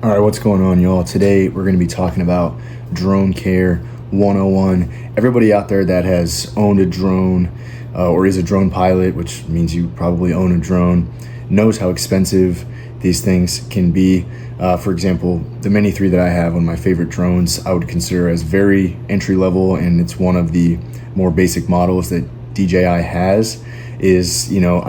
All right, what's going on, y'all? Today we're going to be talking about Drone Care 101. Everybody out there that has owned a drone or is a drone pilot, which means you probably own a drone, knows how expensive these things can be. For example, the Mini 3 that I have, one of my favorite drones, I would consider as very entry level, and it's one of the more basic models that DJI has. I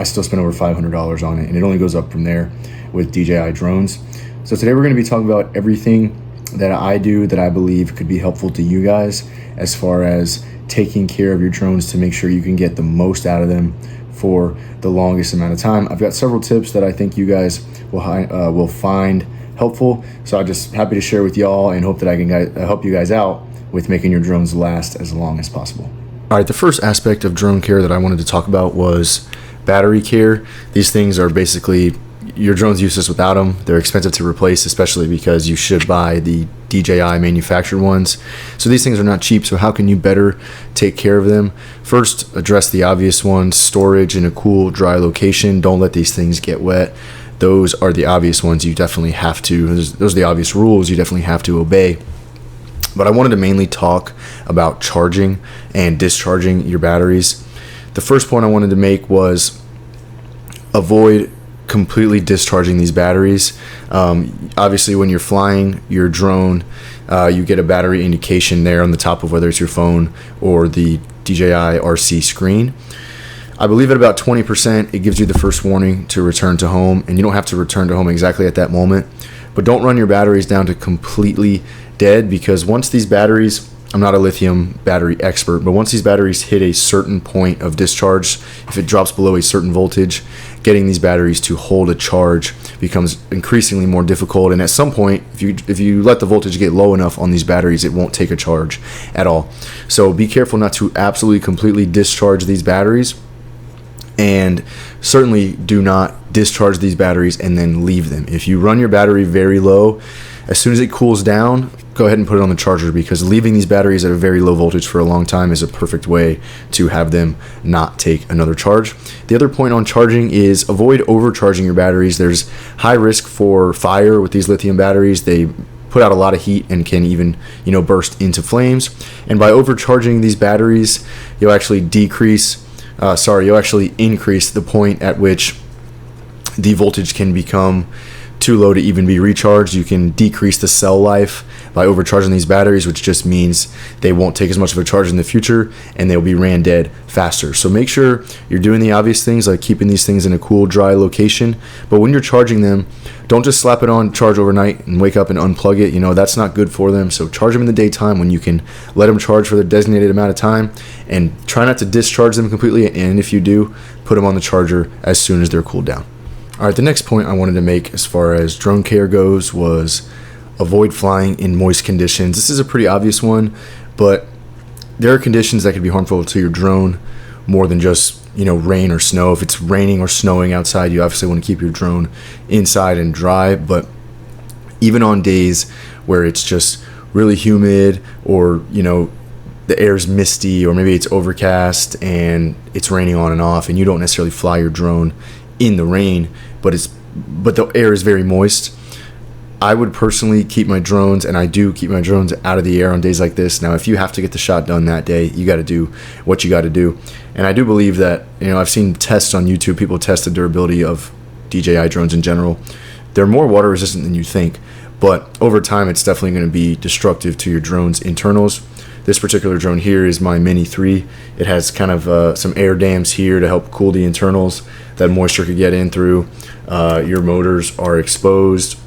still spend over $500 on it, and it only goes up from there with DJI drones. So today we're going to be talking about everything that I do that I believe could be helpful to you guys as far as taking care of your drones to make sure you can get the most out of them for the longest amount of time. I've got several tips that I think you guys will find helpful. So I'm just happy to share with y'all and hope that I can help you guys out with making your drones last as long as possible. All right, the first aspect of drone care that I wanted to talk about was battery care. These things are basically your drone's useless without them. They're expensive to replace, especially because you should buy the DJI manufactured ones. So these things are not cheap. So how can you better take care of them? First, address the obvious ones: storage in a cool, dry location. Don't let these things get wet. Those are the obvious ones you definitely have to, those are the obvious rules you definitely have to obey. But I wanted to mainly talk about charging and discharging your batteries. The first point I wanted to make was avoid completely discharging these batteries. Obviously, when you're flying your drone, you get a battery indication there on the top of whether it's your phone or the DJI RC screen. I believe at about 20%, it gives you the first warning to return to home, and you don't have to return to home exactly at that moment. But don't run your batteries down to completely dead, because once these batteries, I'm not a lithium battery expert, but once these batteries hit a certain point of discharge, if it drops below a certain voltage, getting these batteries to hold a charge becomes increasingly more difficult. And at some point, if you let the voltage get low enough on these batteries, it won't take a charge at all. So be careful not to absolutely completely discharge these batteries, and certainly do not discharge these batteries and then leave them. If you run your battery very low, as soon as it cools down, go ahead and put it on the charger, because leaving these batteries at a very low voltage for a long time is a perfect way to have them not take another charge. The other point on charging is avoid overcharging your batteries. There's high risk for fire with these lithium batteries. They put out a lot of heat and can even, burst into flames. And by overcharging these batteries, you'll actually increase the point at which the voltage can become too low to even be recharged. You can decrease the cell life by overcharging these batteries, which just means they won't take as much of a charge in the future and they'll be ran dead faster. So make sure you're doing the obvious things, like keeping these things in a cool, dry location. But when you're charging them, don't just slap it on charge overnight and wake up and unplug it. That's not good for them. So charge them in the daytime when you can let them charge for their designated amount of time, and try not to discharge them completely. And if you do, put them on the charger as soon as they're cooled down. All right, the next point I wanted to make as far as drone care goes was avoid flying in moist conditions. This is a pretty obvious one, but there are conditions that could be harmful to your drone more than just, rain or snow. If it's raining or snowing outside, you obviously want to keep your drone inside and dry. But even on days where it's just really humid, or, the air's misty, or maybe it's overcast and it's raining on and off, and you don't necessarily fly your drone in the rain, but the air is very moist, I would personally keep my drones, and I do keep my drones out of the air on days like this. Now, if you have to get the shot done that day, you got to do what you got to do. And I do believe that, I've seen tests on YouTube, people test the durability of DJI drones in general. They're more water resistant than you think, but over time, it's definitely going to be destructive to your drone's internals. This particular drone here is my Mini 3. It has kind of some air dams here to help cool the internals that moisture could get in through. Your motors are exposed,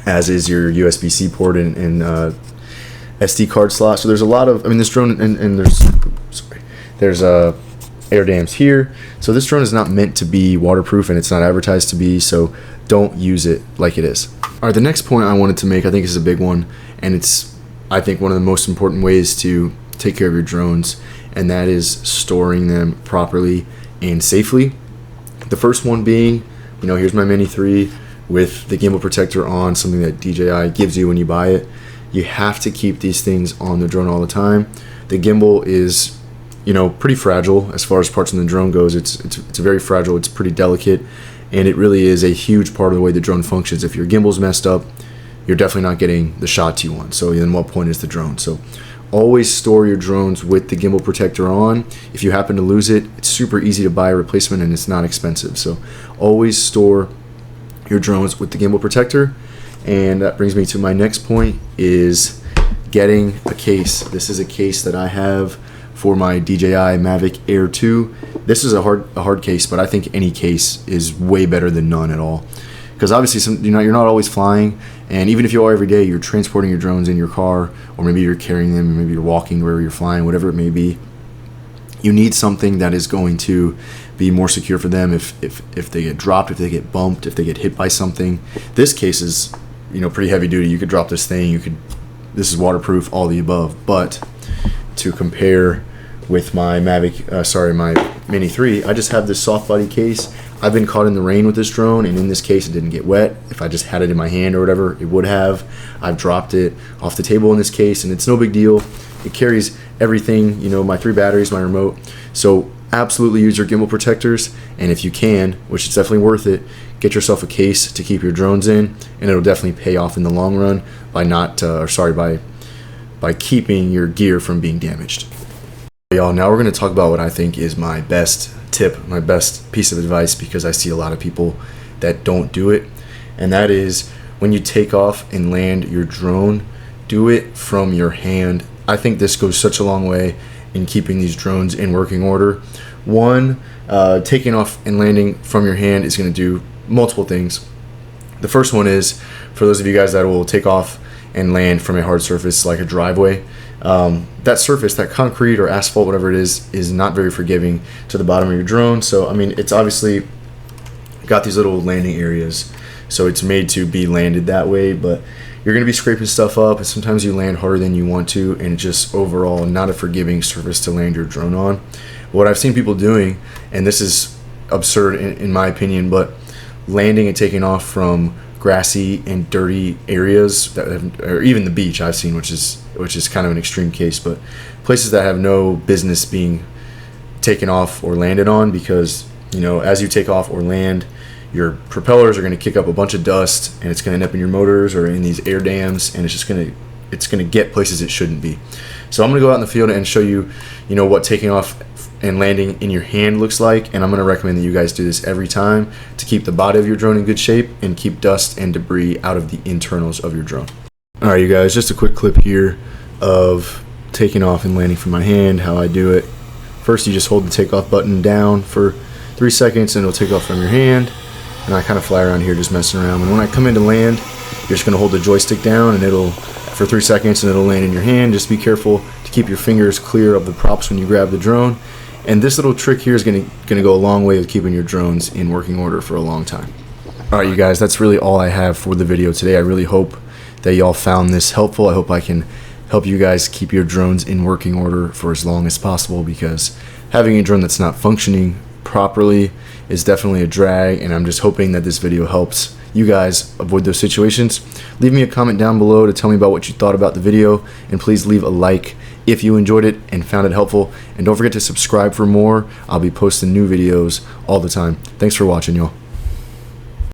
as is your USB-C port and SD card slot. So there's a lot of, this drone, and there's air dams here. So this drone is not meant to be waterproof, and it's not advertised to be, so don't use it like it is. All right, the next point I wanted to make, I think is a big one, and it's, I think, one of the most important ways to take care of your drones, and that is storing them properly and safely. The first one being, here's my Mini 3 with the gimbal protector on, something that DJI gives you when you buy it. You have to keep these things on the drone all the time. The gimbal is, pretty fragile as far as parts of the drone goes. It's very fragile. It's pretty delicate, and it really is a huge part of the way the drone functions. If your gimbal's messed up, you're definitely not getting the shots you want. So then what point is the drone? So always store your drones with the gimbal protector on. If you happen to lose it, it's super easy to buy a replacement and it's not expensive. So always store your drones with the gimbal protector. And that brings me to my next point, is getting a case. This is a case that I have for my DJI Mavic Air 2. This is a hard case, but I think any case is way better than none at all. Because obviously, you're not always flying, and even if you are every day, you're transporting your drones in your car, or maybe you're carrying them, or maybe you're walking wherever you're flying, whatever it may be. You need something that is going to be more secure for them if they get dropped, if they get bumped, if they get hit by something. This case is, pretty heavy duty. You could drop this thing. This is waterproof, all the above. But to compare with my my Mini 3, I just have this soft body case. I've been caught in the rain with this drone, and in this case it didn't get wet. If I just had it in my hand or whatever, it would have. I've dropped it off the table in this case, and it's no big deal. It carries everything, my 3 batteries, my remote. So absolutely use your gimbal protectors, and if you can, which is definitely worth it, get yourself a case to keep your drones in, and it'll definitely pay off in the long run by keeping your gear from being damaged. Y'all, now we're going to talk about what I think is my best tip, my best piece of advice, because I see a lot of people that don't do it, and that is when you take off and land your drone, do it from your hand. I think this goes such a long way in keeping these drones in working order. One, taking off and landing from your hand is going to do multiple things. The first one is, for those of you guys that will take off and land from a hard surface like a driveway, that surface, that concrete or asphalt, whatever it is not very forgiving to the bottom of your drone. So it's obviously got these little landing areas, so it's made to be landed that way, but you're going to be scraping stuff up, and sometimes you land harder than you want to, and just overall not a forgiving surface to land your drone on. What I've seen people doing, and this is absurd in my opinion, but landing and taking off from grassy and dirty areas, or even the beach I've seen, which is kind of an extreme case, but places that have no business being taken off or landed on, because as you take off or land, your propellers are going to kick up a bunch of dust, and it's going to end up in your motors or in these air dams, and it's going to get places it shouldn't be. So I'm going to go out in the field and show you what taking off and landing in your hand looks like, and I'm going to recommend that you guys do this every time to keep the body of your drone in good shape and keep dust and debris out of the internals of your drone. Alright you guys, just a quick clip here of taking off and landing from my hand, how I do it. First, you just hold the takeoff button down for 3 seconds and it'll take off from your hand, and I kind of fly around here just messing around. And when I come in to land, you're just going to hold the joystick down, and it'll for 3 seconds, and it'll land in your hand. Just be careful to keep your fingers clear of the props when you grab the drone. And this little trick here is going to go a long way with keeping your drones in working order for a long time. Alright you guys, that's really all I have for the video today. I really hope that y'all found this helpful. I hope I can help you guys keep your drones in working order for as long as possible, because having a drone that's not functioning properly is definitely a drag, and I'm just hoping that this video helps you guys avoid those situations. Leave me a comment down below to tell me about what you thought about the video, and please leave a like if you enjoyed it and found it helpful, and don't forget to subscribe for more. I'll be posting new videos all the time. Thanks for watching, y'all.